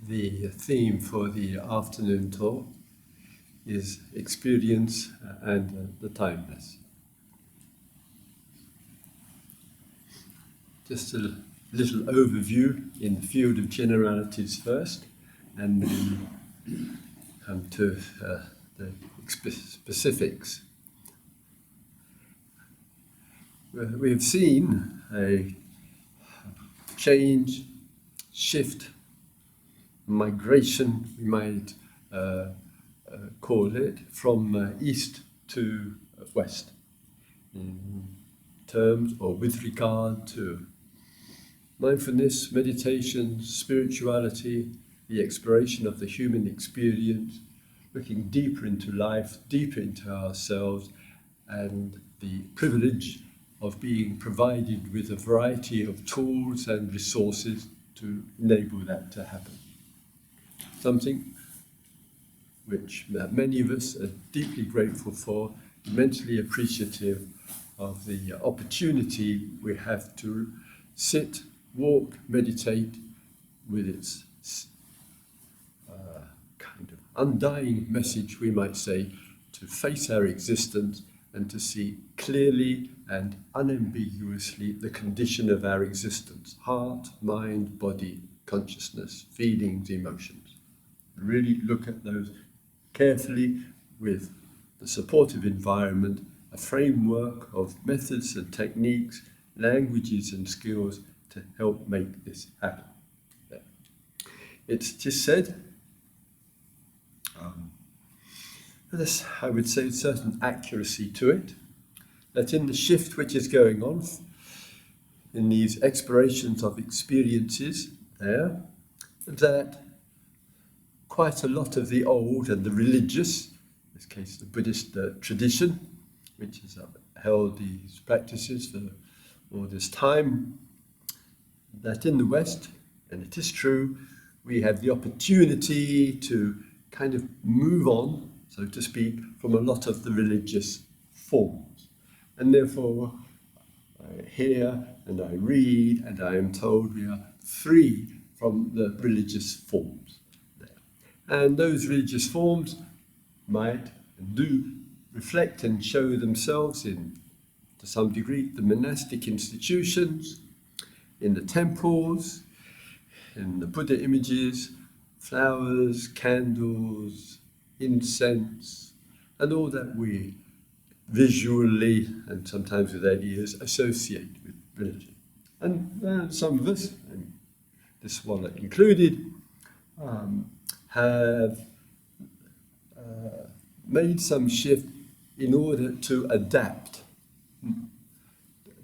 The theme for the afternoon talk is experience and the timeless. Just a little overview in the field of generalities first, and then come to the specifics. We have seen a change, shift, migration, we might call it, from east to west, in terms or with regard to mindfulness, meditation, spirituality, the exploration of the human experience, looking deeper into life, deeper into ourselves, and the privilege of being provided with a variety of tools and resources to enable that to happen. Something which many of us are deeply grateful for, immensely appreciative of the opportunity we have to sit, walk, meditate with its kind of undying message, we might say, to face our existence and to see clearly and unambiguously the condition of our existence: heart, mind, body, consciousness, feelings, emotions. Really look at those carefully with the supportive environment, a framework of methods and techniques, languages and skills to help make this happen. It's just said, there's, I would say, a certain accuracy to it, that in the shift which is going on, in these explorations of experiences there, that quite a lot of the old and the religious, in this case the Buddhist tradition, which has held these practices for all this time, that in the West, and it is true, we have the opportunity to kind of move on, so to speak, from a lot of the religious forms. And therefore, I hear and I read and I am told we are free from the religious forms there. And those religious forms might and do reflect and show themselves in, to some degree, the monastic institutions, in the temples, in the Buddha images, flowers, candles, incense, and all that we visually and sometimes with our ears associate with religion. And some of us, and this one included, have made some shift in order to adapt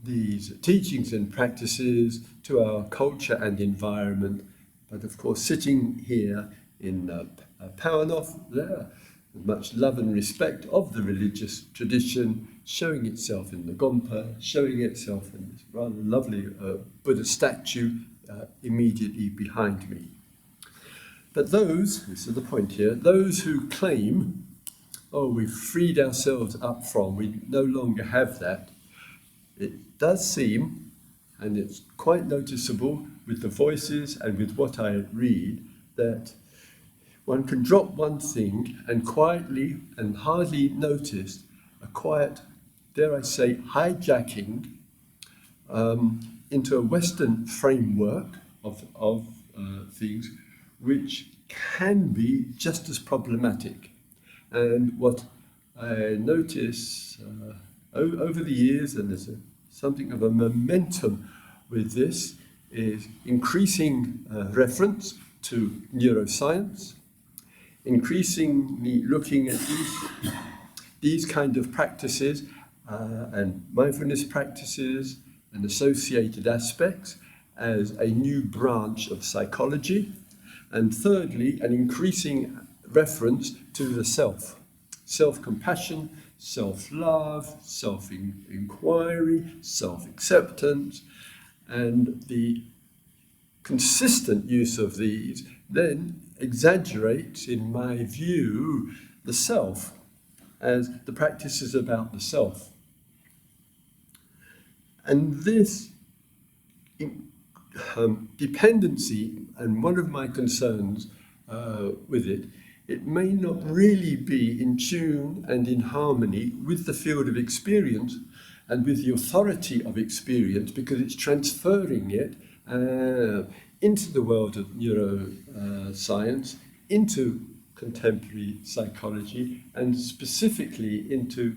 these teachings and practices to our culture and environment. But of course, sitting here in Pauenhof, there, with much love and respect of the religious tradition, showing itself in the Gompa, showing itself in this rather lovely Buddha statue immediately behind me. But those, this is the point here, those who claim, oh, we've freed ourselves up from, we no longer have that, it does seem, and it's quite noticeable with the voices and with what I read, that one can drop one thing and quietly and hardly notice a quiet, dare I say, hijacking into a Western framework of things which can be just as problematic. And what I notice over the years, and there's something of a momentum with this, is increasing reference to neuroscience, increasingly looking at these kind of practices and mindfulness practices and associated aspects as a new branch of psychology. And thirdly, an increasing reference to the self, self-compassion, self-love, self-inquiry, self-acceptance, and the consistent use of these then exaggerates, in my view, the self, as the practice is about the self. And this dependency, and one of my concerns with it, it may not really be in tune and in harmony with the field of experience and with the authority of experience, because it's transferring it into the world of neuroscience, into contemporary psychology, and specifically into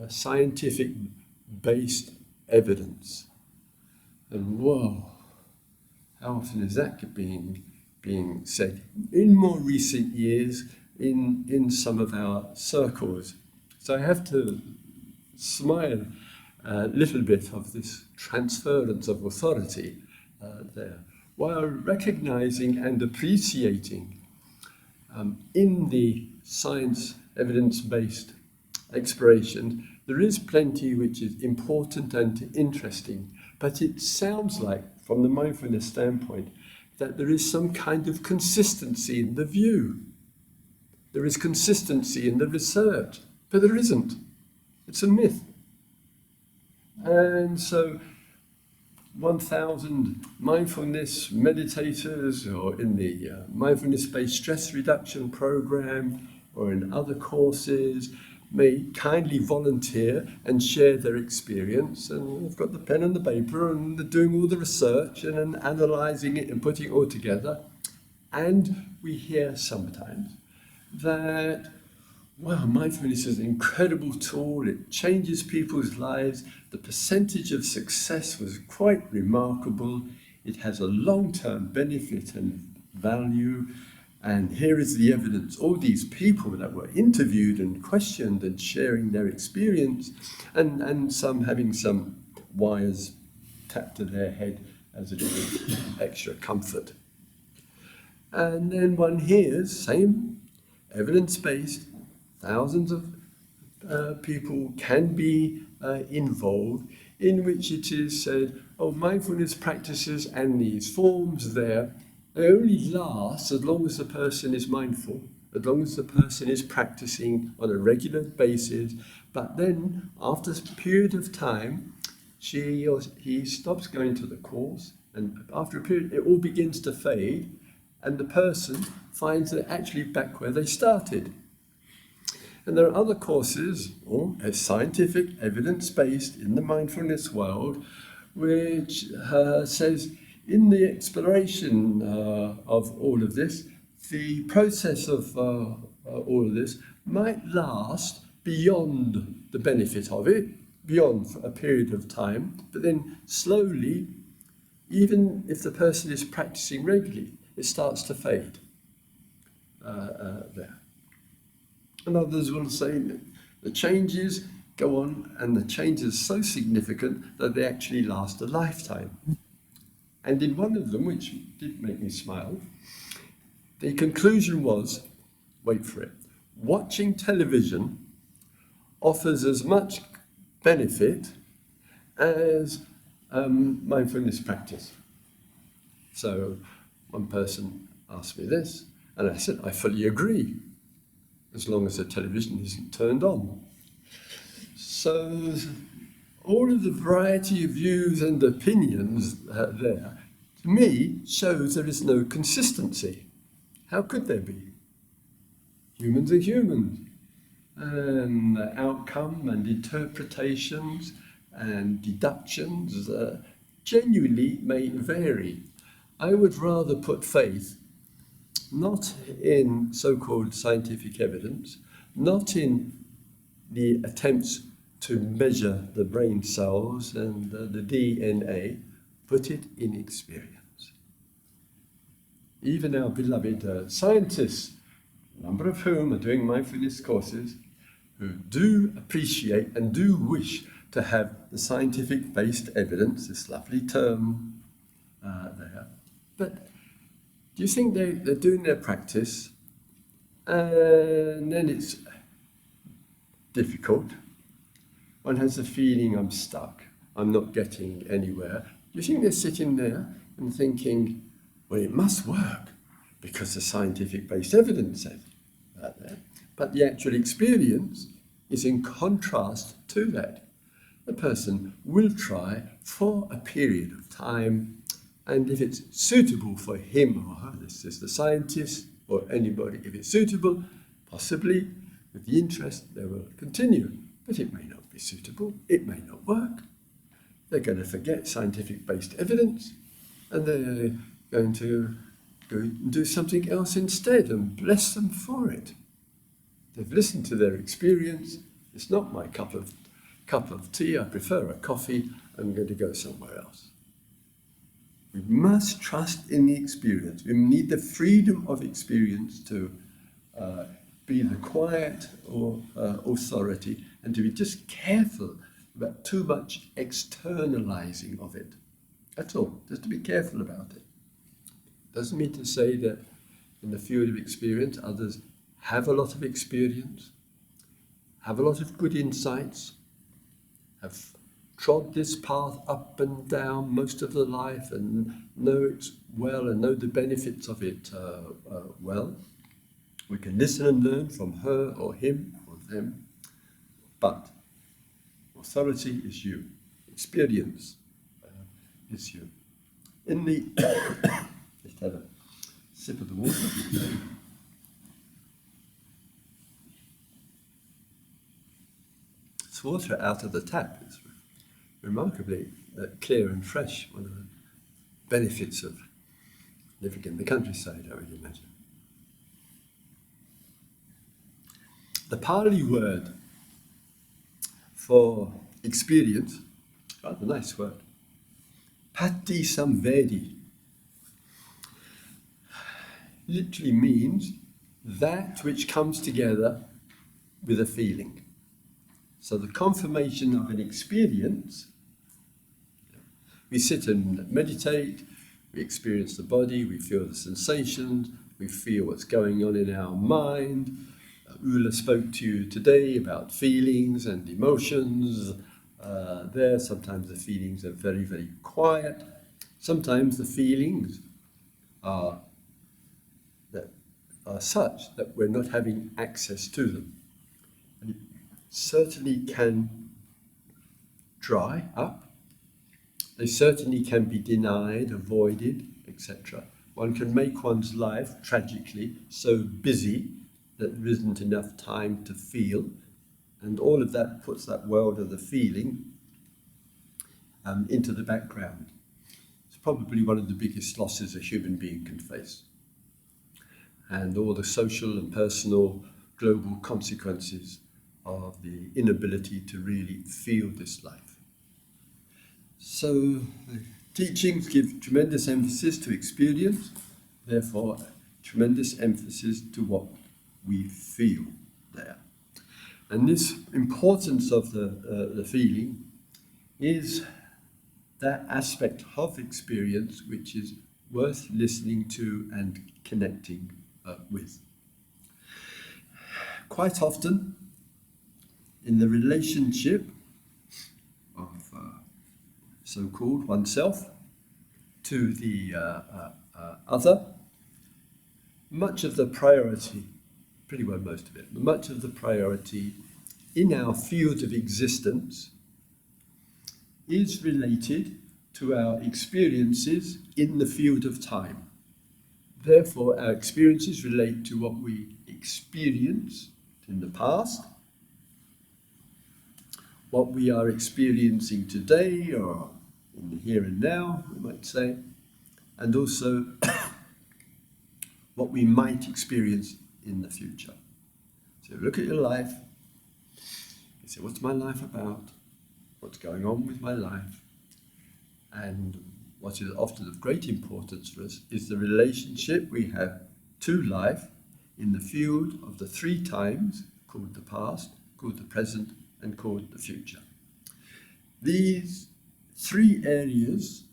scientific-based evidence. And whoa, how often is that being said in more recent years in some of our circles? So I have to smile a little bit of this transference of authority there, while recognizing and appreciating in the science evidence-based exploration, there is plenty which is important and interesting, but it sounds like, from the mindfulness standpoint, that there is some kind of consistency in the view. There is consistency in the research, but there isn't. It's a myth. And so 1,000 mindfulness meditators, or in the mindfulness-based stress reduction program, or in other courses, may kindly volunteer and share their experience, and they've got the pen and the paper, and they're doing all the research and analysing it and putting it all together. And we hear sometimes that, wow, mindfulness is an incredible tool, it changes people's lives, the percentage of success was quite remarkable, it has a long-term benefit and value, and here is the evidence. All these people that were interviewed and questioned and sharing their experience, and some having some wires tapped to their head as a little extra comfort. And then one hears, same evidence-based, thousands of people can be involved, in which it is said, oh, mindfulness practices and these forms there, they only last as long as the person is mindful, as long as the person is practicing on a regular basis. But then, after a period of time, she or he stops going to the course, and after a period, it all begins to fade, and the person finds they're actually back where they started. And there are other courses, or scientific, evidence-based in the mindfulness world, which says, in the exploration of all of this, the process of all of this might last beyond the benefit of it, beyond a period of time, but then slowly, even if the person is practicing regularly, it starts to fade there. And others will say that the changes go on, and the changes are so significant that they actually last a lifetime. And in one of them, which did make me smile, the conclusion was, wait for it, watching television offers as much benefit as mindfulness practice. So one person asked me this, and I said, I fully agree, as long as the television isn't turned on. So all of the variety of views and opinions there, to me, shows there is no consistency. How could there be? Humans are humans, and outcome and interpretations and deductions genuinely may vary. I would rather put faith not in so-called scientific evidence, not in the attempts to measure the brain cells and the DNA, put it in experience. Even our beloved scientists, a number of whom are doing mindfulness courses, who do appreciate and do wish to have the scientific-based evidence, this lovely term there. But do you think they're doing their practice, and then it's difficult? One has the feeling, I'm stuck, I'm not getting anywhere. Do you think they're sitting there and thinking, well, it must work because the scientific-based evidence says that there. But the actual experience is in contrast to that. The person will try for a period of time, And if it's suitable for him or her, this is the scientist or anybody, if it's suitable, possibly with the interest they will continue. But it may not be suitable, it may not work. They're going to forget scientific-based evidence and they're going to go and do something else instead, and bless them for it. They've listened to their experience. It's not my cup of tea, I prefer a coffee, I'm going to go somewhere else. We must trust in the experience. We need the freedom of experience to be the quiet or authority, and to be just careful about too much externalizing of it. That's all, just to be careful about it. Doesn't mean to say that in the field of experience others have a lot of experience, have a lot of good insights, have trod this path up and down most of their life and know it well and know the benefits of it well. We can listen and learn from her or him or them, but authority is you, experience is you. In the just have a sip of the water. It's water out of the tap. It's remarkably clear and fresh. One of the benefits of living in the countryside, I would imagine. The Pali word for experience, rather nice word, pati samvedi, literally means that which comes together with a feeling. So the confirmation of an experience, we sit and meditate, we experience the body, we feel the sensations, we feel what's going on in our mind. Ula spoke to you today about feelings and emotions. There, sometimes the feelings are very, very quiet. Sometimes the feelings are such that we're not having access to them. And it certainly can dry up. They certainly can be denied, avoided, etc. One can make one's life, tragically, so busy that there isn't enough time to feel, and all of that puts that world of the feeling into the background. It's probably one of the biggest losses a human being can face, and all the social and personal global consequences of the inability to really feel this life. So the teachings give tremendous emphasis to experience, therefore tremendous emphasis to what we feel there. And this importance of the feeling is that aspect of experience which is worth listening to and connecting with. Quite often, in the relationship of so-called oneself to the other, much of the priority, pretty well most of it, but much of the priority in our field of existence is related to our experiences in the field of time. Therefore, our experiences relate to what we experienced in the past, what we are experiencing today, or in the here and now, we might say, and also what we might experience in the future. So look at your life, you say, what's my life about? What's going on with my life? And what is often of great importance for us is the relationship we have to life in the field of the three times, called the past, called the present, and called the future. These three areas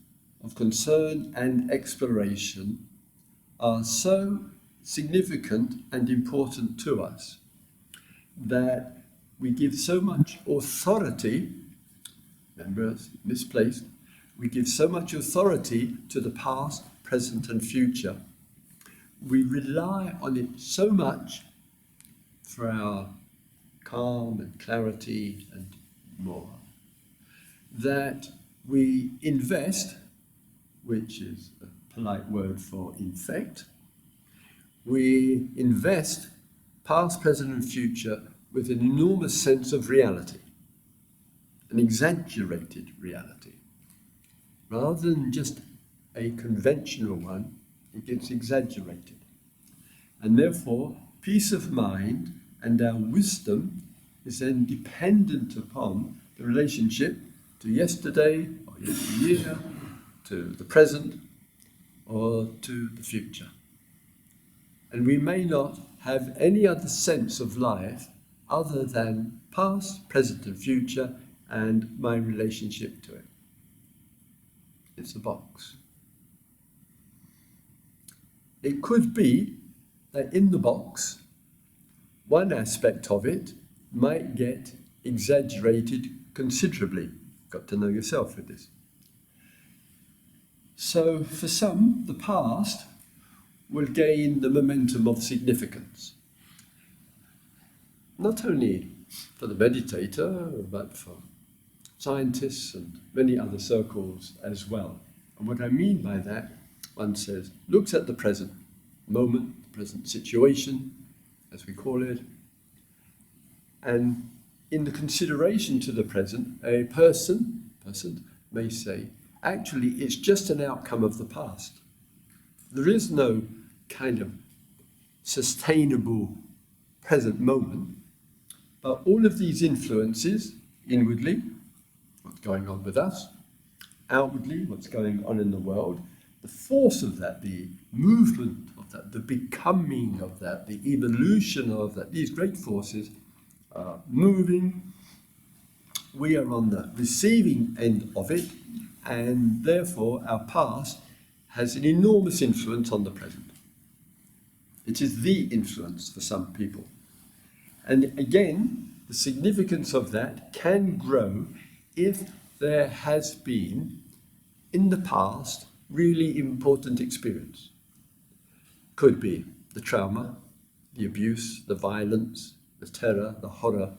of concern and exploration are so significant and important to us that we give so much authority, remember it's misplaced, we give so much authority to the past, present and future. We rely on it so much for our calm and clarity and more, that we invest which is a polite word for infect. We invest past, present, and future with an enormous sense of reality, an exaggerated reality. Rather than just a conventional one, it gets exaggerated. And therefore, peace of mind and our wisdom is then dependent upon the relationship to yesterday, or yesteryear, to the present, or to the future. And we may not have any other sense of life other than past, present, and future, and my relationship to it. It's a box. It could be that in the box, one aspect of it might get exaggerated considerably. Got to know yourself with this. So for some, the past will gain the momentum of significance. Not only for the meditator, but for scientists and many other circles as well. And what I mean by that, one says, looks at the present moment, the present situation, as we call it, and in the consideration to the present, a person may say, actually, it's just an outcome of the past. There is no kind of sustainable present moment, but all of these influences, inwardly, what's going on with us, outwardly, what's going on in the world, the force of that, the movement of that, the becoming of that, the evolution of that, these great forces are moving. We are on the receiving end of it, and therefore our past has an enormous influence on the present. It is the influence for some people. And again, the significance of that can grow if there has been, in the past, really important experience. Could be the trauma, the abuse, the violence, the terror, the horror,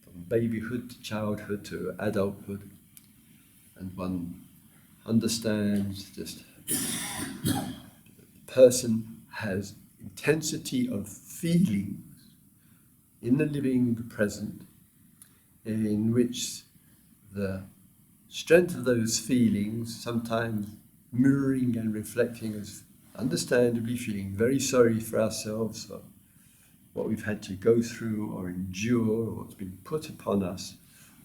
from babyhood to childhood to adulthood. And one understands just the person has intensity of feelings in the living present, in which the strength of those feelings, sometimes mirroring and reflecting us, understandably feeling very sorry for ourselves for what we've had to go through or endure, or what's been put upon us,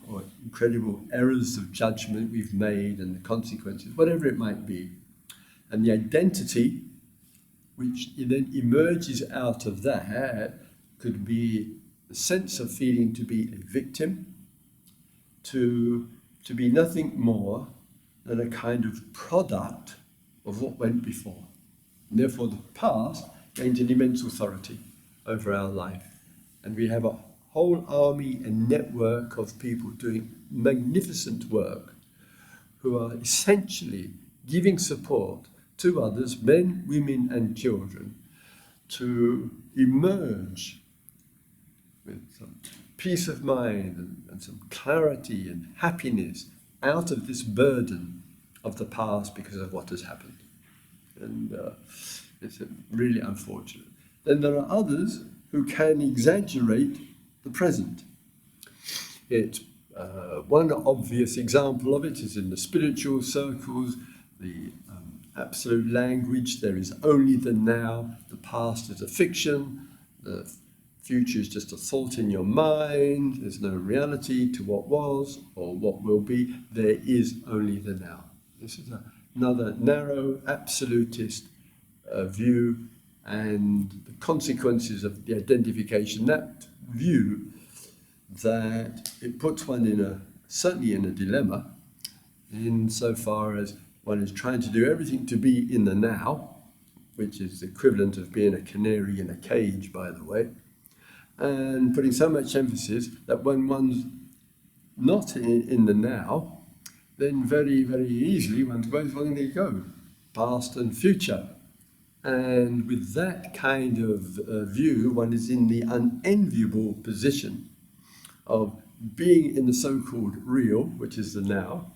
or incredible errors of judgment we've made and the consequences, whatever it might be. And the identity which then emerges out of that could be the sense of feeling to be a victim, to be nothing more than a kind of product of what went before. And therefore the past gains an immense authority over our life. And we have a whole army and network of people doing magnificent work who are essentially giving support to others, men, women and children, to emerge with some peace of mind and some clarity and happiness out of this burden of the past because of what has happened. And it's really unfortunate. Then there are others who can exaggerate the present. One obvious example of it is in the spiritual circles, the absolute language, there is only the now, the past is a fiction, the future is just a thought in your mind, there's no reality to what was or what will be, there is only the now. This is another narrow, absolutist view, and the consequences of the identification, that view, that it puts one certainly in a dilemma, insofar as one is trying to do everything to be in the now, which is the equivalent of being a canary in a cage, by the way, and putting so much emphasis that when one's not in the now, then very, very easily one's both wanting to go, past and future. And with that kind of view, one is in the unenviable position of being in the so-called real, which is the now,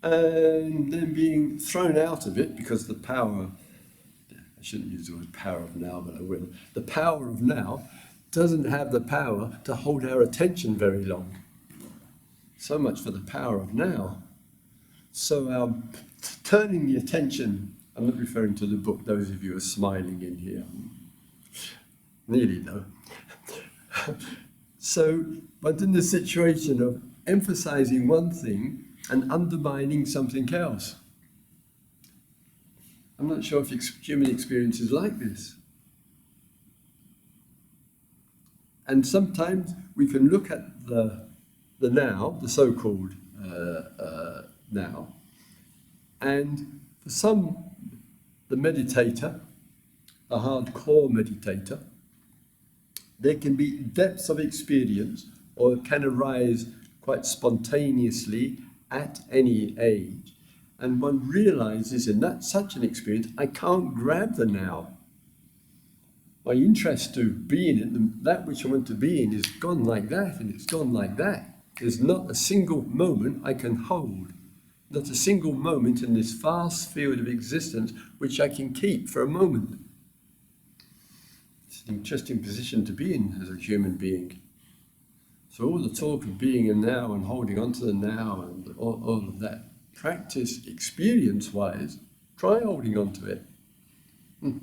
and then being thrown out of it because the power, I shouldn't use the word power of now, but I will, the power of now doesn't have the power to hold our attention very long. So much for the power of now. So our turning the attention, I'm not referring to the book, those of you who are smiling in here, nearly though. So, but in the situation of emphasizing one thing and undermining something else. I'm not sure if human experience is like this. And sometimes we can look at the now, the so-called now, and for some, the meditator, a hardcore meditator, there can be depths of experience, or it can arise quite spontaneously at any age. And one realizes in that such an experience, I can't grab the now. My interest to be in it, that which I want to be in, is gone like that, and it's gone like that. There's not a single moment I can hold, not a single moment in this vast field of existence which I can keep for a moment. It's an interesting position to be in as a human being. So all the talk of being in now and holding on to the now and all of that, practice experience-wise, try holding on to it.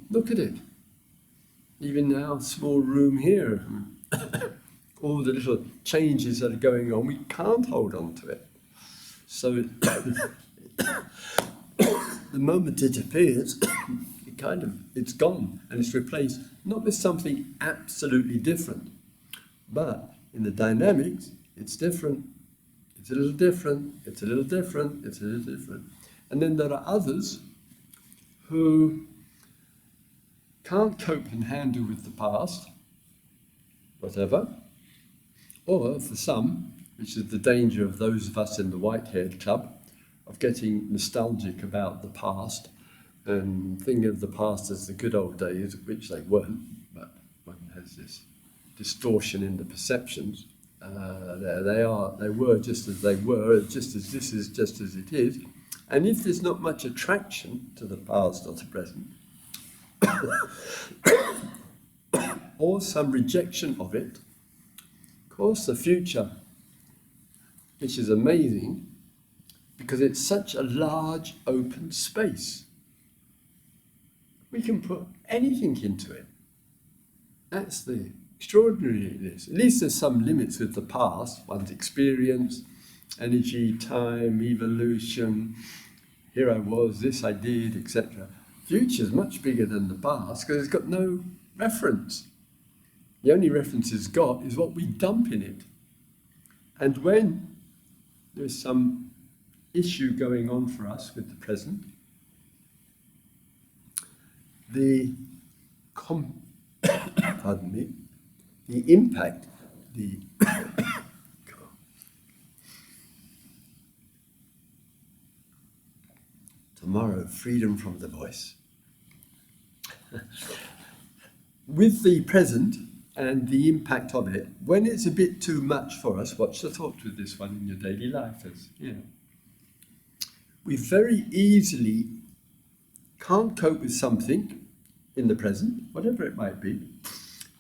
Look at it. Even now, small room here, all the little changes that are going on, we can't hold on to it. So the moment it appears, it's gone and it's replaced, not with something absolutely different, but in the dynamics, it's different, it's a little different, it's a little different, it's a little different. And then there are others who can't cope and handle with the past, whatever, or for some, which is the danger of those of us in the white-haired club, of getting nostalgic about the past and thinking of the past as the good old days, which they weren't, but one has this distortion in the perceptions. They were just as they were, just as this is, just as it is. And if there's not much attraction to the past or to present, or some rejection of it, of course the future, which is amazing, because it's such a large open space. We can put anything into it. That's the extraordinariness. At least there's some limits with the past, one's experience, energy, time, evolution, here I was, this I did, etc. Future's much bigger than the past because it's got no reference. The only reference it's got is what we dump in it. And when there's some issue going on for us with the present, the impact, tomorrow, freedom from the voice. With the present and the impact of it, when it's a bit too much for us, watch the thought with this one in your daily life, we very easily can't cope with something in the present, whatever it might be,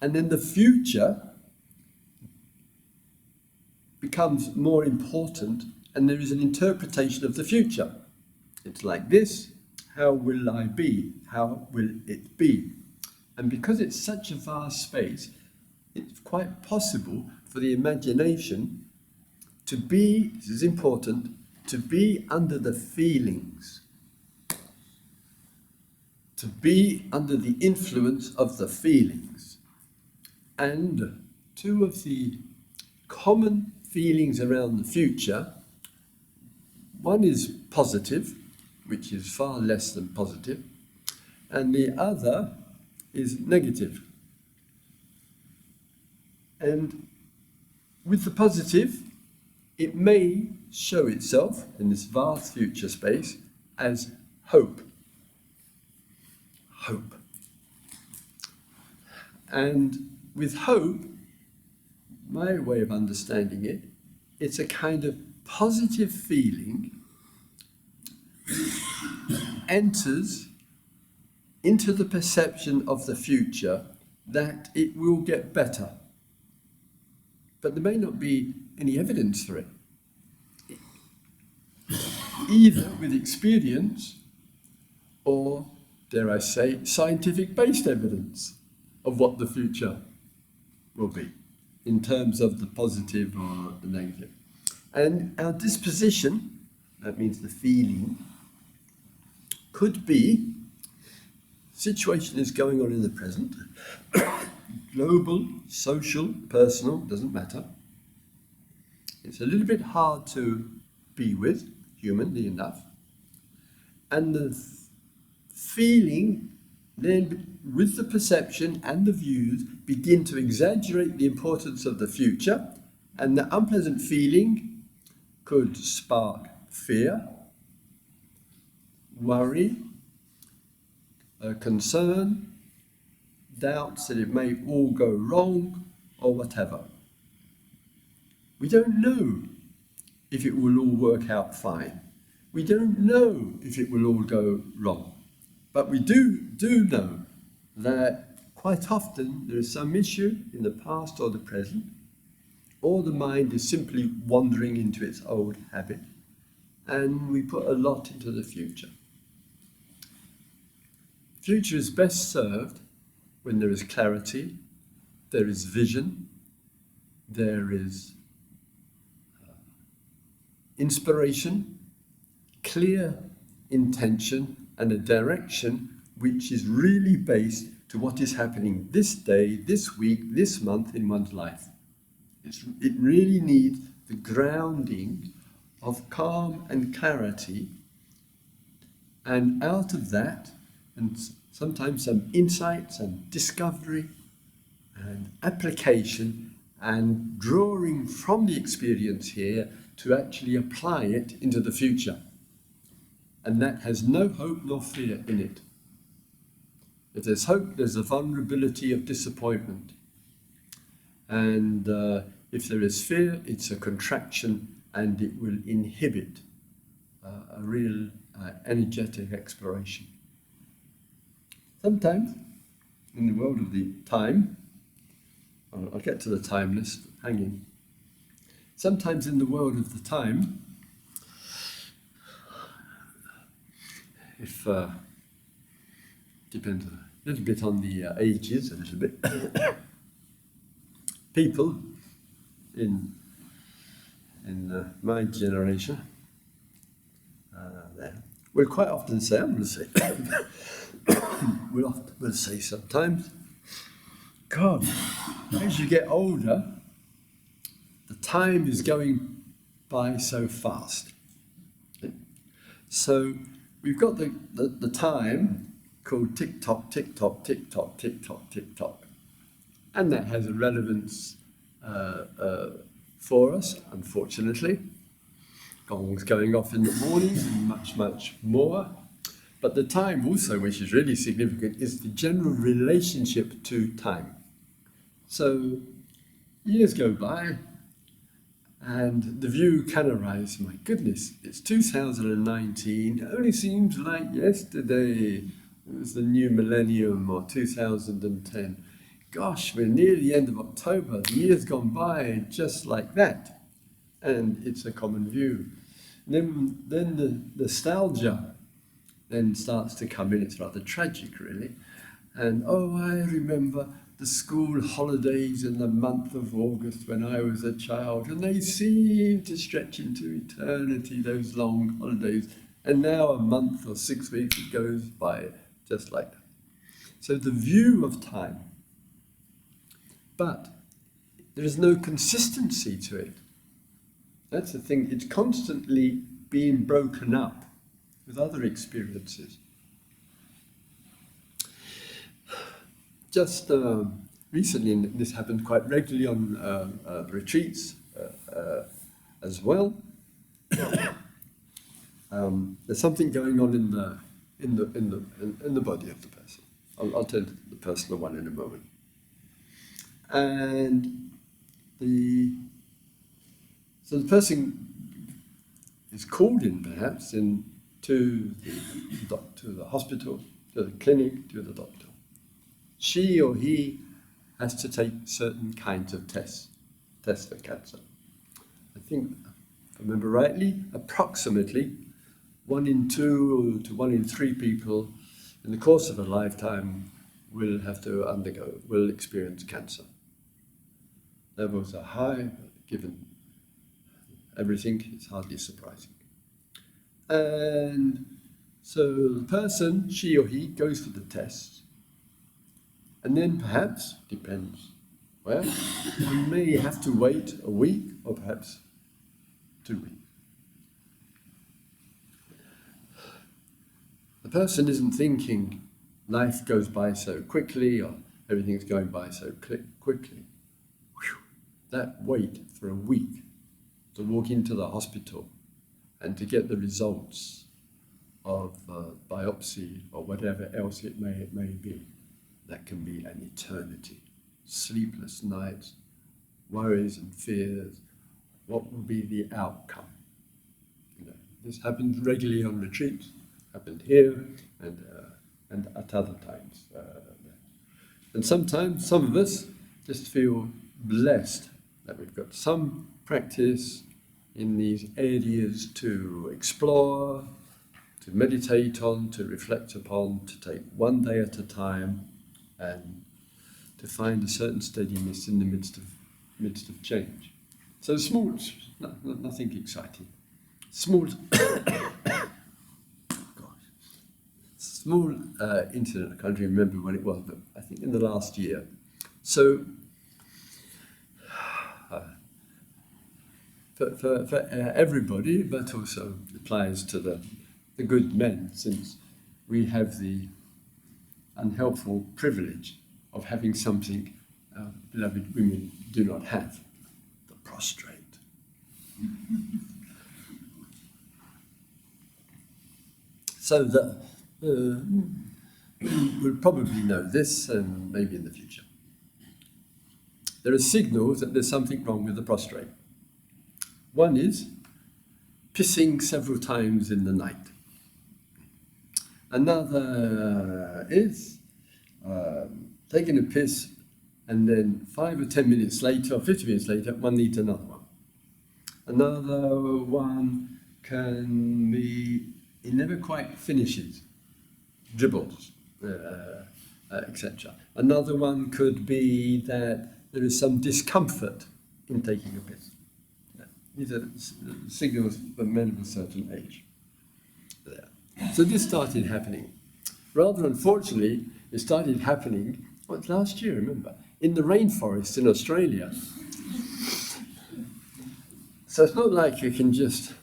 and then the future becomes more important, and there is an interpretation of the future. It's like this: how will I be? How will it be? And because it's such a vast space, it's quite possible for the imagination to be, this is important, to be under the feelings, to be under the influence of the feelings. And two of the common feelings around the future, one is positive, which is far less than positive, and the other is negative. And with the positive, it may show itself in this vast future space as hope. Hope. And with hope, my way of understanding it, it's a kind of positive feeling enters into the perception of the future that it will get better. But there may not be any evidence for it. Either with experience or, dare I say, scientific-based evidence of what the future will be in terms of the positive or the negative. And our disposition, that means the feeling, could be situation is going on in the present, global, social, personal, doesn't matter. It's a little bit hard to be with, humanly enough. And the feeling then, with the perception and the views, begin to exaggerate the importance of the future, and the unpleasant feeling could spark fear, worry, concern, doubts that it may all go wrong, or whatever. We don't know if it will all work out fine. We don't know if it will all go wrong. But we do know that quite often there is some issue in the past or the present, or the mind is simply wandering into its old habit, and we put a lot into the future. Future is best served when there is clarity, there is vision, there is inspiration, clear intention, and a direction which is really based to what is happening this day, this week, this month in one's life. It really needs the grounding of calm and clarity, and out of that, and sometimes some insights and discovery and application and drawing from the experience here to actually apply it into the future. And that has no hope nor fear in it. If there's hope, there's a vulnerability of disappointment. And if there is fear, it's a contraction, and it will inhibit a real energetic exploration. Sometimes, in the world of the time, I'll get to the timeless, hang in. Sometimes in the world of the time, if depends a little bit on the ages, a little bit, people in my generation will quite often say, I'm going to say, we'll say sometimes, God, as you get older, the time is going by so fast. So we've got the time called tick-tock, tick-tock, tick-tock, tick-tock, tick-tock. And that has a relevance for us, unfortunately. Gongs going off in the morning and much, much more. But the time also, which is really significant, is the general relationship to time. So years go by, and the view can arise, my goodness, it's 2019, it only seems like yesterday. It was the new millennium, or 2010. Gosh, we're near the end of October, the year's gone by just like that. And it's a common view. Then the nostalgia then starts to come in. It's rather tragic, really. And I remember the school holidays in the month of August when I was a child, and they seemed to stretch into eternity, those long holidays. And now a month or 6 weeks it goes by just like that. So the view of time, but there is no consistency to it. That's the thing, it's constantly being broken up with other experiences. Just recently, and this happens quite regularly on retreats as well. There's something going on in the body of the person. I'll tell you the personal one in a moment. And so the person is called in, perhaps, in to the doctor, to the hospital, to the clinic, to the doctor. She or he has to take certain kinds of tests for cancer. I think, if I remember rightly, approximately 1 in 2 to 1 in 3 people in the course of a lifetime will experience cancer. Levels are high, but given everything, it's hardly surprising. And so the person, she or he, goes for the tests, and then perhaps, depends where, you may have to wait a week or perhaps 2 weeks. The person isn't thinking life goes by so quickly or everything's going by so quickly. Whew. That wait for a week to walk into the hospital and to get the results of biopsy or whatever else it may be, that can be an eternity. Sleepless nights, worries and fears. What will be the outcome? This happens regularly on retreats. Happened here and at other times. And sometimes some of us just feel blessed that we've got some practice in these areas to explore, to meditate on, to reflect upon, to take one day at a time, and to find a certain steadiness in the midst of change. So small, nothing exciting. Small incident, I can't remember when it was, but I think in the last year. So, for everybody, but also applies to the good men, since we have the unhelpful privilege of having something beloved women do not have, the prostrate. So we'll probably know this, and maybe in the future. There are signals that there's something wrong with the prostrate. One is pissing several times in the night. Another is taking a piss, and then 5 or 10 minutes later, or 50 minutes later, one needs another one. Another one can be, it never quite finishes. Dribbles, etc. Another one could be that there is some discomfort in taking a piss. These are signals for men of a certain age. So this started happening. Rather unfortunately, it started happening, last year, remember, in the rainforest in Australia. So it's not like you can just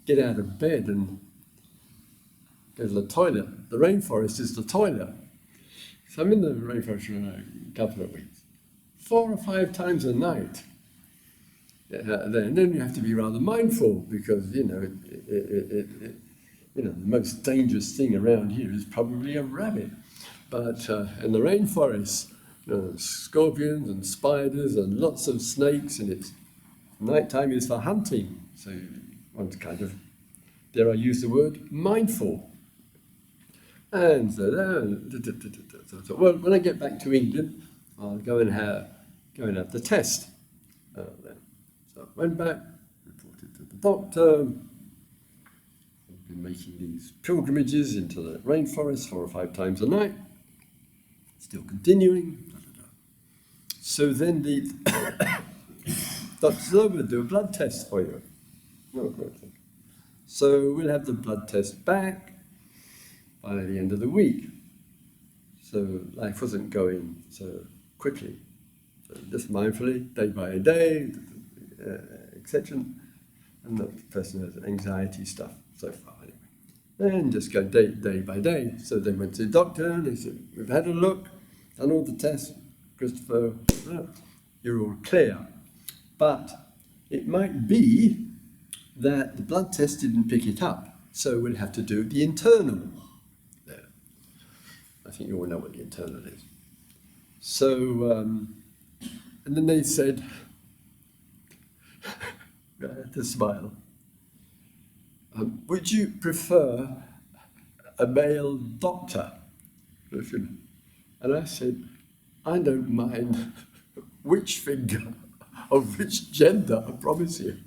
get out of bed and go to the toilet. The rainforest is the toilet. So I'm in the rainforest for a couple of weeks. 4 or 5 times a night. Then you have to be rather mindful, because the most dangerous thing around here is probably a rabbit. But in the rainforest, scorpions and spiders and lots of snakes, and it's nighttime is for hunting. So one's kind of, dare I use the word, mindful. And so well, when I get back to England, I'll go and have the test. So I went back, reported to the doctor. I've been making these pilgrimages into the rainforest 4 or 5 times a night. Still continuing. So then the doctor said, we'll do a blood test for you. So we'll have the blood test back by the end of the week. So life wasn't going so quickly. So just mindfully, day by day, etc. And the person has anxiety stuff so far anyway. And just go day by day. So they went to the doctor and they said, we've had a look, done all the tests, Christopher, you're all clear. But it might be that the blood test didn't pick it up, so we'll have to do the internal. There. I think you all know what the internal is. So, and then they said, I had to smile, would you prefer a male doctor. And I said, I don't mind which finger of which gender, I promise you.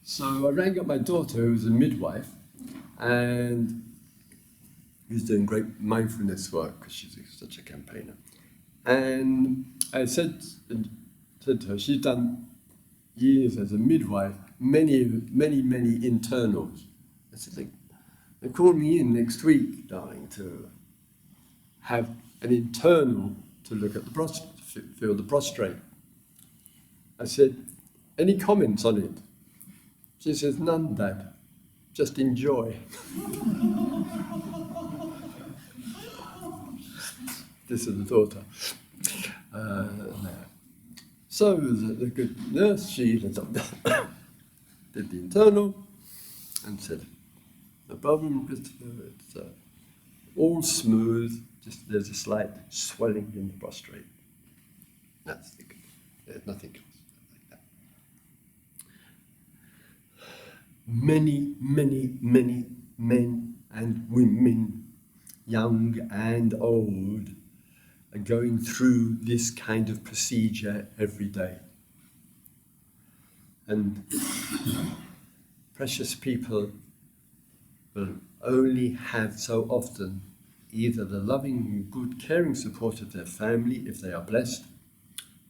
So I rang up my daughter, who was a midwife, and who's doing great mindfulness work because she's such a campaigner. And I said to her, she's done years as a midwife, many internals. I said, they called me in next week, darling, to have an internal to look at the prostrate, feel the prostrate. I said, any comments on it? She says, none, Dad, just enjoy. This is the daughter. So the good nurse, she did the internal and said, no problem, Christopher, it's all smooth, just there's a slight swelling in the prostrate. That's the good. There's nothing else like that. Many men and women, young and old, are going through this kind of procedure every day. And precious people will only have so often either the loving, good, caring support of their family, if they are blessed,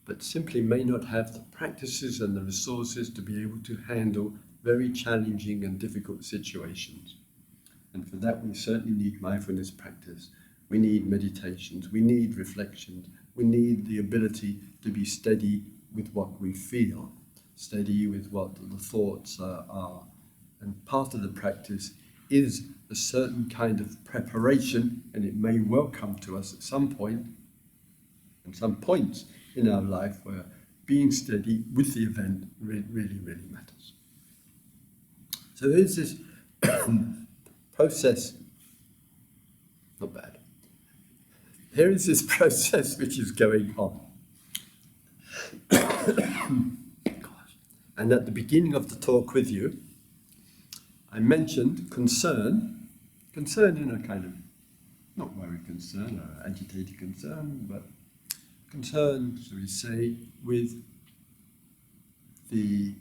but simply may not have the practices and the resources to be able to handle very challenging and difficult situations. And for that, we certainly need mindfulness practice. We need meditations, we need reflections, we need the ability to be steady with what we feel, steady with what the thoughts are. And part of the practice is a certain kind of preparation, and it may well come to us at some point, and some points in our life where being steady with the event really matters. So there's this process, not bad. Here is this process which is going on. And at the beginning of the talk with you, I mentioned concern in a kind of, not worried concern or agitated concern, but concern, shall we say, with the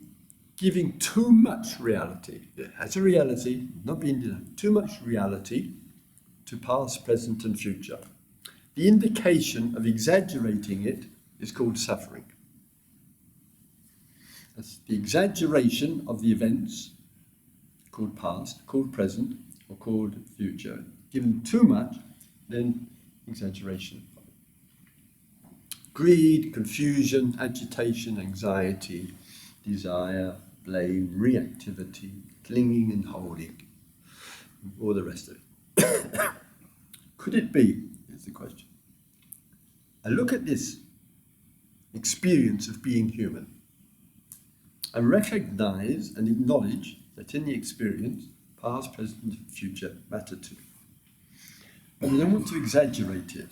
giving too much reality. It has a reality, not being denied, too much reality to past, present and future. The indication of exaggerating it is called suffering. That's the exaggeration of the events, called past, called present, or called future. Given too much, then exaggeration. Greed, confusion, agitation, anxiety, desire, blame, reactivity, clinging and holding, all the rest of it. Could it be, is the question. I look at this experience of being human and recognize and acknowledge that in the experience, past, present, and future matter too. But I don't want to exaggerate it.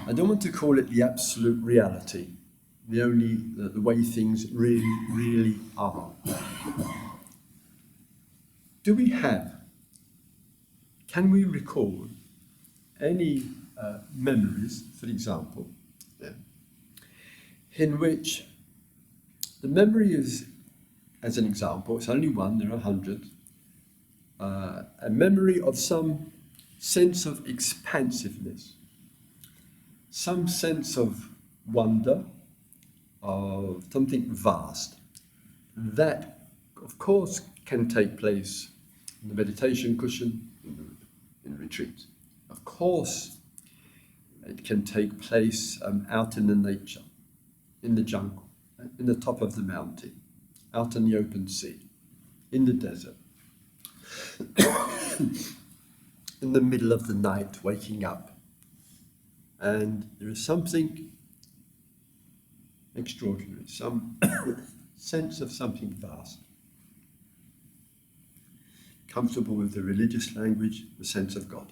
I don't want to call it the absolute reality, the way things really are. Can we recall any memories, for example, in which the memory is, as an example, it's only one, there are hundreds, a memory of some sense of expansiveness, some sense of wonder, of something vast. That, of course, can take place in the meditation cushion, in retreats. Of course, it can take place out in the nature, in the jungle, in the top of the mountain, out in the open sea, in the desert, in the middle of the night, waking up. And there is something extraordinary, some sense of something vast. Comfortable with the religious language, the sense of God.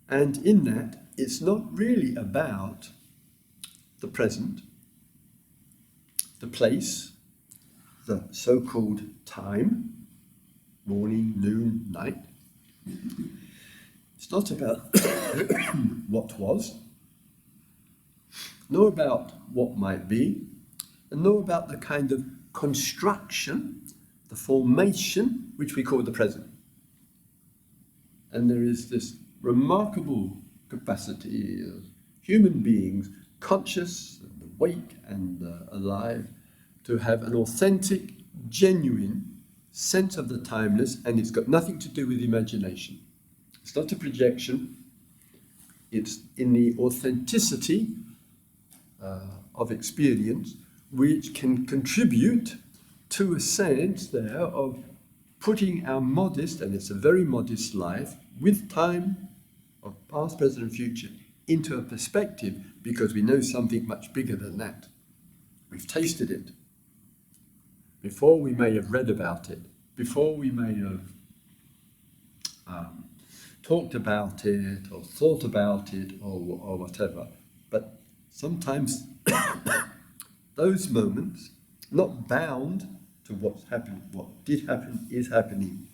And in that, it's not really about the present, the place, the so-called time, morning, noon, night. It's not about what was, nor about what might be, and nor about the kind of construction, the formation, which we call the present. And there is this remarkable capacity of human beings, conscious, and awake, and alive, to have an authentic, genuine sense of the timeless, and it's got nothing to do with imagination. It's not a projection, it's in the authenticity of experience, which can contribute to a sense there of putting our modest, and it's a very modest life, with time of past, present and future, into a perspective, because we know something much bigger than that. We've tasted it. Before we may have read about it, before we may have talked about it, or thought about it, or whatever. But sometimes those moments, not bound to what's happened, what did happen, is happening,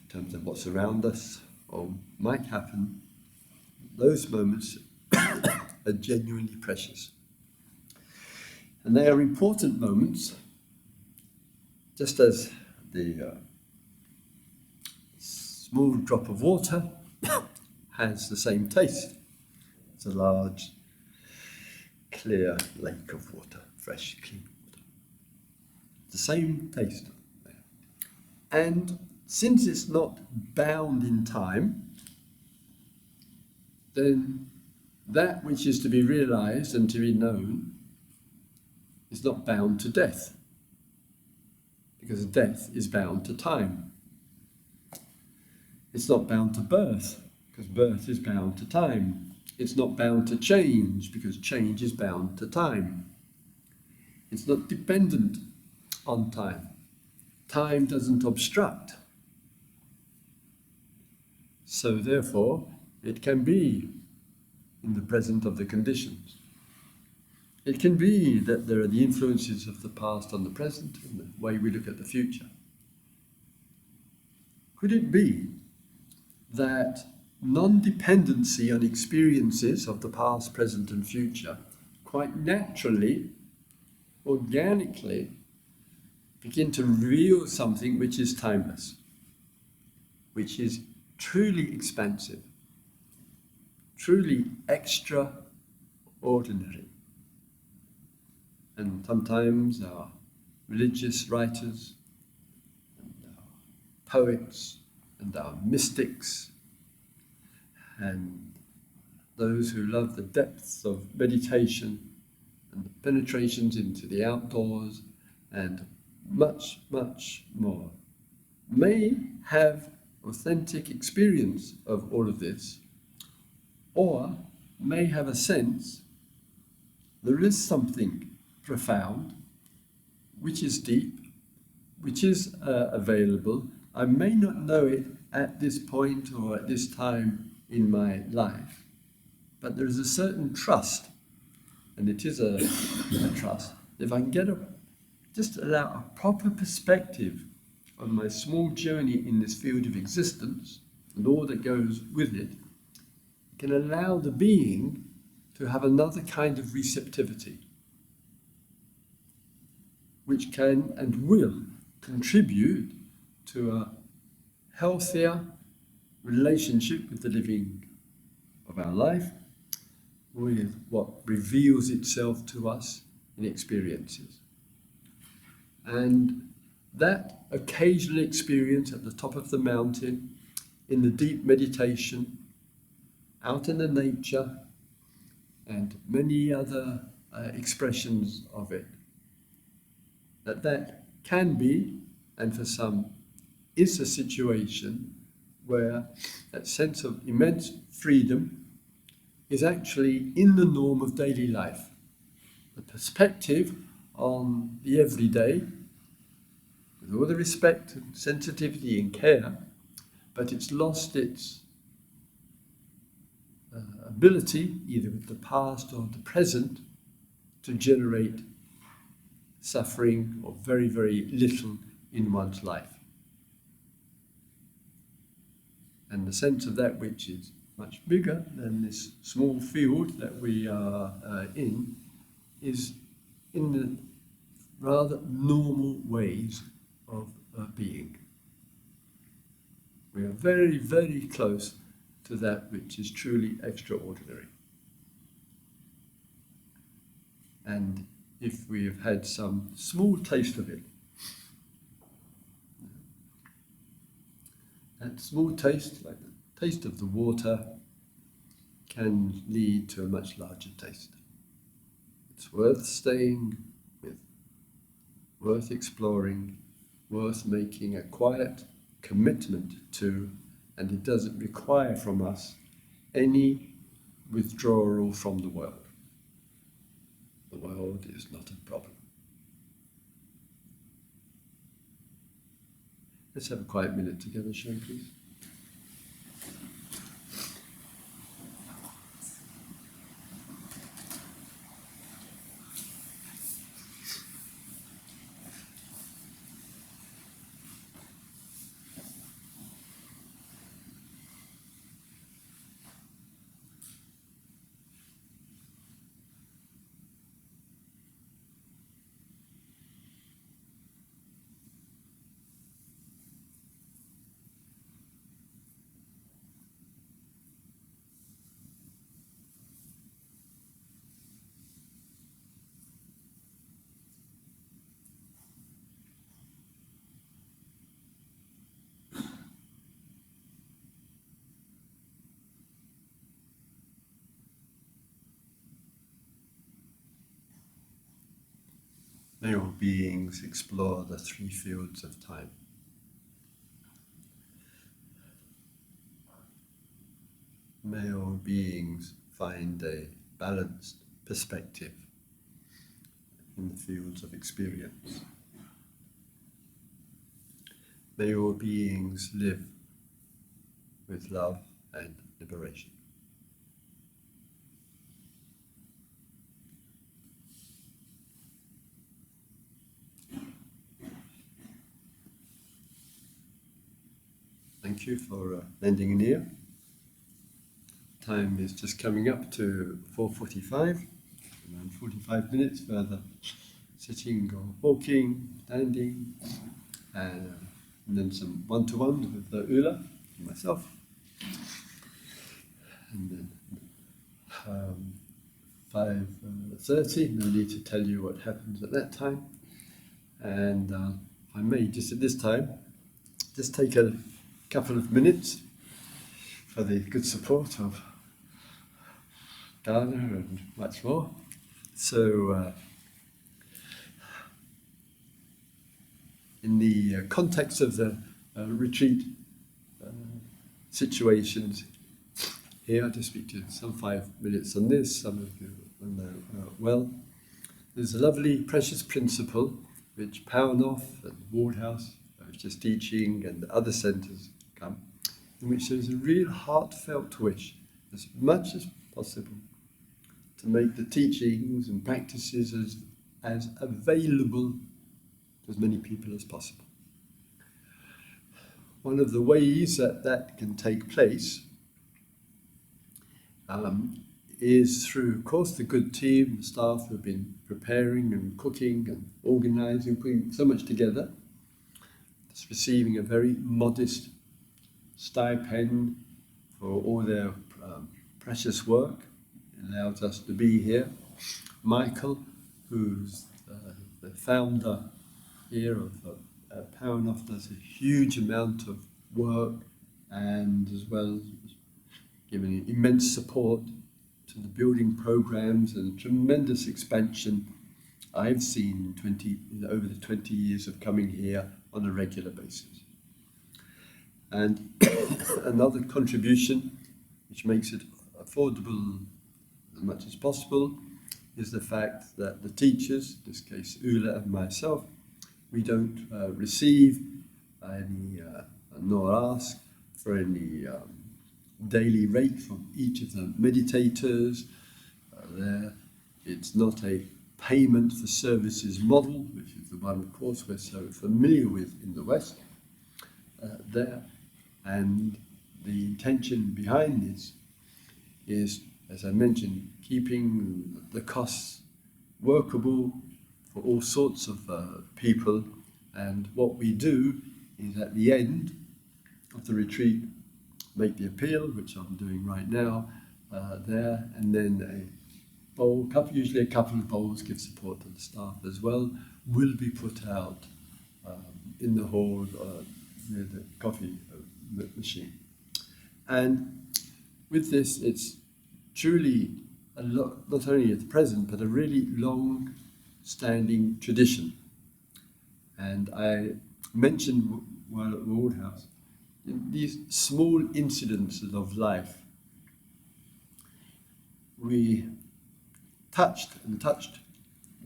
in terms of what's around us, or might happen, those moments are genuinely precious. And they are important moments, just as the small drop of water has the same taste as a large, clear lake of water, fresh, clean water. The same taste there. And since it's not bound in time, then that which is to be realized and to be known is not bound to death, because death is bound to time. It's not bound to birth, because birth is bound to time. It's not bound to change, because change is bound to time. It's not dependent on time. Time doesn't obstruct. So therefore, it can be in the present of the conditions. It can be that there are the influences of the past on the present and the way we look at the future. Could it be that non-dependency on experiences of the past, present and future quite naturally, organically, begin to reveal something which is timeless, which is truly expansive, truly extraordinary? And sometimes our religious writers and our poets and our mystics and those who love the depths of meditation and the penetrations into the outdoors and much, much more may have authentic experience of all of this, or may have a sense there is something profound, which is deep, which is available. I may not know it at this point or at this time in my life, but there is a certain trust, and it is a trust. If I can get just allow a proper perspective on my small journey in this field of existence and all that goes with it, it can allow the being to have another kind of receptivity, which can and will contribute to a healthier relationship with the living of our life, with what reveals itself to us in experiences. And that occasional experience at the top of the mountain, in the deep meditation, out in the nature, and many other expressions of it, that can be, and for some is, a situation where that sense of immense freedom is actually in the norm of daily life. The perspective on the everyday, with all the respect and sensitivity and care, but it's lost its ability, either with the past or the present, to generate suffering or very, very little in one's life. And the sense of that which is much bigger than this small field that we are in is in the rather normal ways of being. We are very, very close to that which is truly extraordinary. And if we have had some small taste of it, that small taste, like the taste of the water, can lead to a much larger taste. It's worth staying with, worth exploring, worth making a quiet commitment to, and it doesn't require from us any withdrawal from the world. The world is not a problem. Let's have a quiet minute together, shall we, please? May all beings explore the three fields of time. May all beings find a balanced perspective in the fields of experience. May all beings live with love and liberation. Thank you for lending an ear. Time is just coming up to 4:45, around 45 minutes further sitting or walking, standing, and then some one-to-ones with Ula and myself. And then 5:30, no need to tell you what happens at that time. And I may just at this time just take a couple of minutes for the good support of Dharma and much more. So in the context of the retreat situations here, to speak to some 5 minutes on this, some of you know well, there's a lovely precious principle which Pauenhof and Wardhouse was just teaching, and other centres come, in which there's a real heartfelt wish, as much as possible, to make the teachings and practices as available to as many people as possible. One of the ways that can take place is through, of course, the good team, the staff who have been preparing and cooking and organising, putting so much together. It's receiving a very modest stipend for all their precious work. It allows us to be here. Michael, who's the founder here of Pauenhof, does a huge amount of work, and as well giving immense support to the building programs and tremendous expansion I've seen over the 20 years of coming here on a regular basis. And another contribution which makes it affordable as much as possible is the fact that the teachers, in this case Ula and myself, we don't receive any nor ask for any daily rate from each of the meditators there. It's not a payment for services model, which is the one, of course, we're so familiar with in the West there. And the intention behind this is, as I mentioned, keeping the costs workable for all sorts of people. And what we do is at the end of the retreat, make the appeal, which I'm doing right now, there, and then a bowl, usually a couple of bowls, give support to the staff as well, will be put out in the hall near the coffee machine. And with this, it's truly not only at the present, but a really long-standing tradition. And I mentioned while at the Pauenhof, these small incidences of life, we touched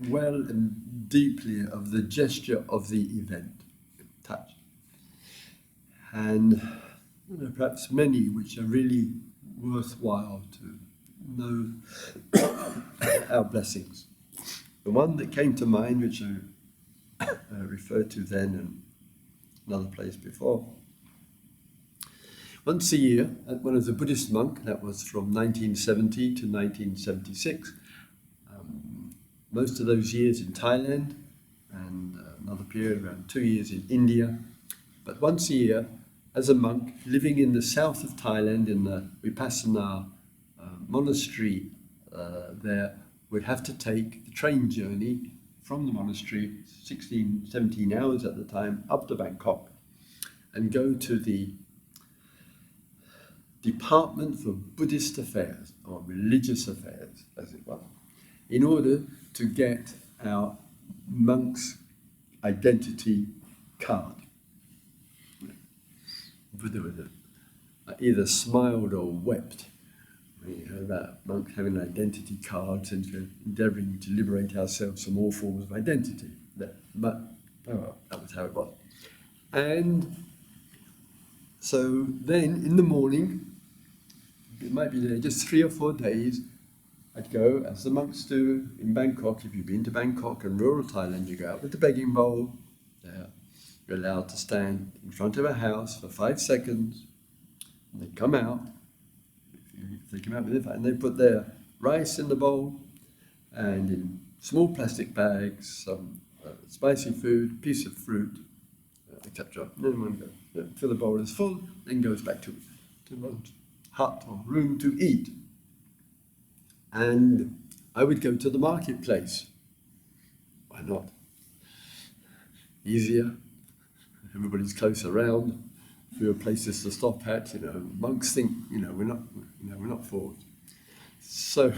well and deeply of the gesture of the event. Touched. And perhaps many which are really worthwhile to know our blessings. The one that came to mind, which I referred to then and another place before. Once a year, at one of the Buddhist Monk, that was from 1970 to 1976, most of those years in Thailand, and another period around 2 years in India. But once a year, as a monk, living in the south of Thailand in the Vipassana monastery there, would have to take the train journey from the monastery, 16, 17 hours at the time, up to Bangkok, and go to the Department for Buddhist Affairs, or Religious Affairs, as it were, in order to get our monk's identity card. Buddha would have either smiled or wept when he heard about monks having an identity card, since we're endeavouring to liberate ourselves from all forms of identity. But that was how it was. And so then in the morning, it might be there just 3 or 4 days, I'd go, as the monks do in Bangkok. If you've been to Bangkok and rural Thailand, you go out with the begging bowl. There, you're allowed to stand in front of a house for 5 seconds. And they come out. If they come out with it, and they put their rice in the bowl, and in small plastic bags, some spicy food, piece of fruit, etc. Then one goes, till the bowl is full, then goes back to one's hut or room to eat. And I would go to the marketplace. Why not? Easier. Everybody's close around. Fewer places to stop at. Monks think we're not forward. So,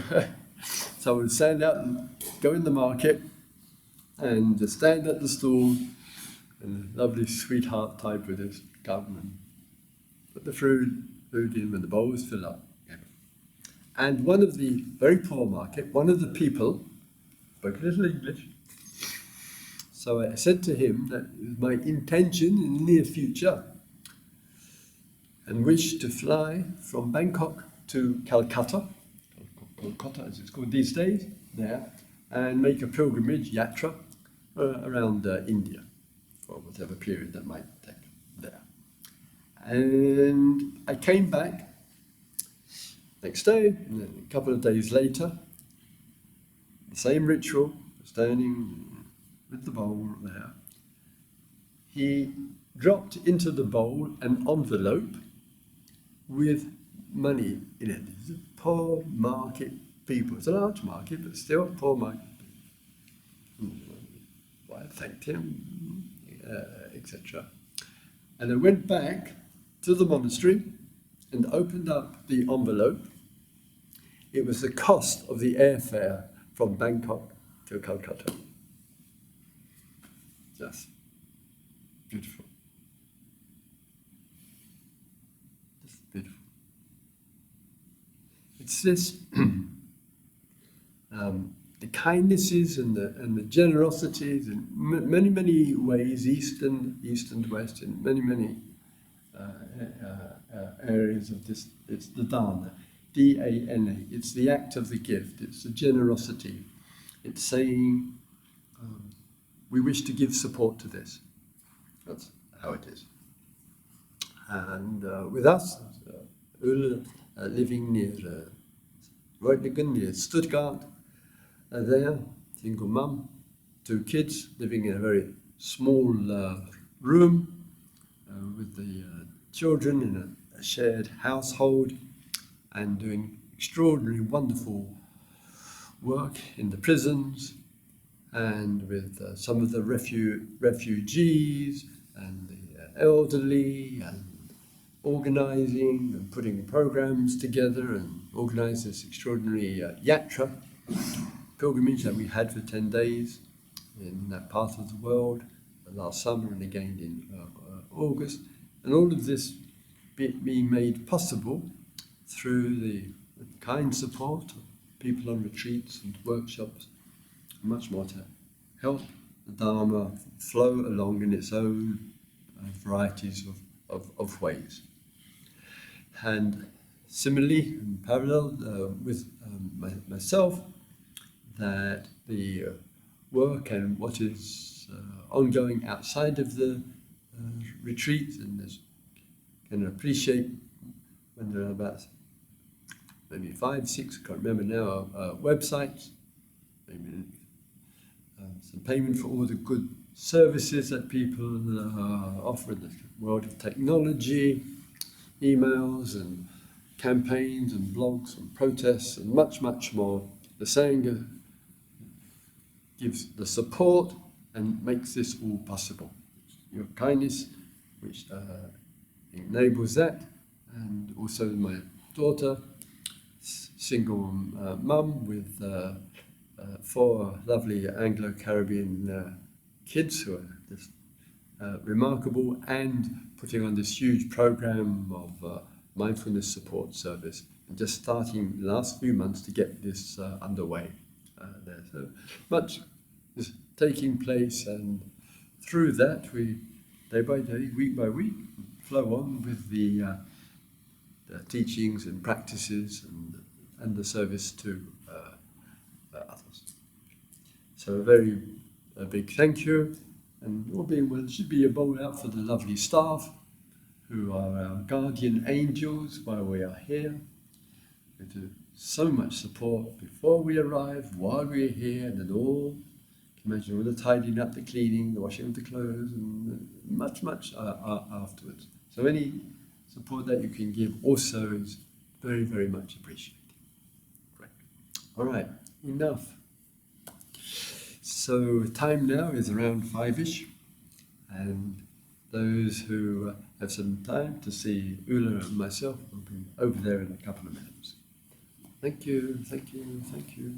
so I would stand out and go in the market and just stand at the stall, and the lovely sweetheart type would just come and put the food in when the bowl was filled up. And one of the very poor market, one of the people spoke a little English. So I said to him that it was my intention in the near future and wish to fly from Bangkok to Calcutta as it's called these days, there, and make a pilgrimage, yatra, around India for whatever period that might take there. And I came back next day, and then a couple of days later, the same ritual, standing with the bowl there. He dropped into the bowl an envelope with money in it. It's a poor market people. It's a large market, but still poor market people. Well, I thanked him, etc. And I went back to the monastery and opened up the envelope. It was the cost of the airfare from Bangkok to Calcutta. Just beautiful. Just beautiful. It's this, the kindnesses and the generosities in many, many ways, east and west, in many, many areas of this. It's the Dharma, D-A-N-A. It's the act of the gift. It's the generosity. It's saying, we wish to give support to this. That's how it is. And with us, Ulla living near Reutlingen, near Stuttgart. There, single mum, 2 kids living in a very small room with the children in a shared household, and doing extraordinary, wonderful work in the prisons and with some of the refugees and the elderly, and organising and putting programs together, and organised this extraordinary yatra pilgrimage that we had for 10 days in that part of the world last summer and again in August. And all of this being made possible through the kind support of people on retreats and workshops, much more to help the Dharma flow along in its own varieties of ways. And similarly, in parallel with myself, that the work and what is ongoing outside of the retreat, and there's can appreciate when there are about maybe 5, 6, I can't remember now, websites, maybe some payment for all the good services that people offer in the world of technology, emails and campaigns and blogs and protests and much, much more. The Sangha gives the support and makes this all possible. Your kindness, which enables that, and also my daughter, single mum with 4 lovely Anglo-Caribbean kids who are just remarkable, and putting on this huge program of mindfulness support service, and just starting the last few months to get this underway there. So much is taking place, and through that we, day by day, week by week, flow on with the teachings and practices and the service to others. So a big thank you, and all being well, it should be a bowl out for the lovely staff who are our guardian angels while we are here. We do so much support before we arrive, while we're here, and then all. You can imagine all the tidying up, the cleaning, the washing of the clothes, and much afterwards. So any support that you can give also is very, very much appreciated. Great. All right, enough. So time now is around 5-ish, and those who have some time to see Ulla and myself will be over there in a couple of minutes. Thank you, thank you, thank you.